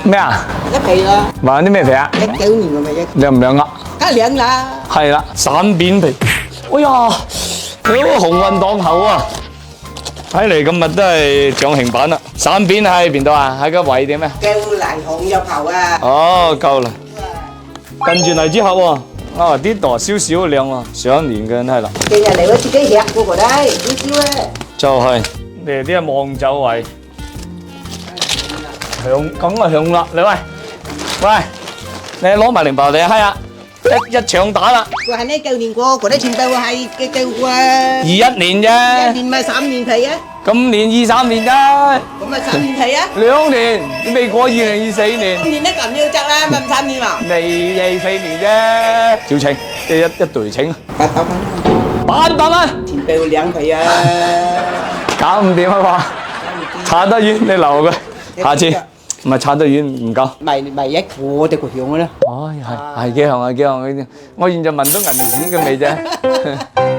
咩啊？一皮啊，買啲咩皮啊？ 19年嘅咪一，靚唔靚啊？梗係靚啦。係啦，散扁皮。哎呀，你好鴻運檔口啊！睇嚟今日都係漲停板啦。散扁喺邊度啊？喺個位點咩？叫嚟紅入頭啊！哦，夠啦。跟住荔枝盒喎，啊啲朵少少靚喎，上年嘅係啦。今日嚟我自己吃嗰個咧，少少咧。就係你哋啲望酒位，響梗係響啦！你喂，你攞埋零包你閪啊！一場打啦我係呢舊年過，嗰啲全部係嘅舊過。，21年一啫，年咪3年皮啊，今年23年啫，咁咪3年皮啊。2年都未過2024年，今年都咁要執啦，咪3年嘛。未24年啫，照請，即係一隊請800蚊，全部兩皮啊。搞唔掂啊嘛，差得遠你留佢，下次唔係差得遠唔夠。咪一個就個響嘅啦。唉，係幾行啊幾行嗰啲，我現在聞到銀紙嘅味啫。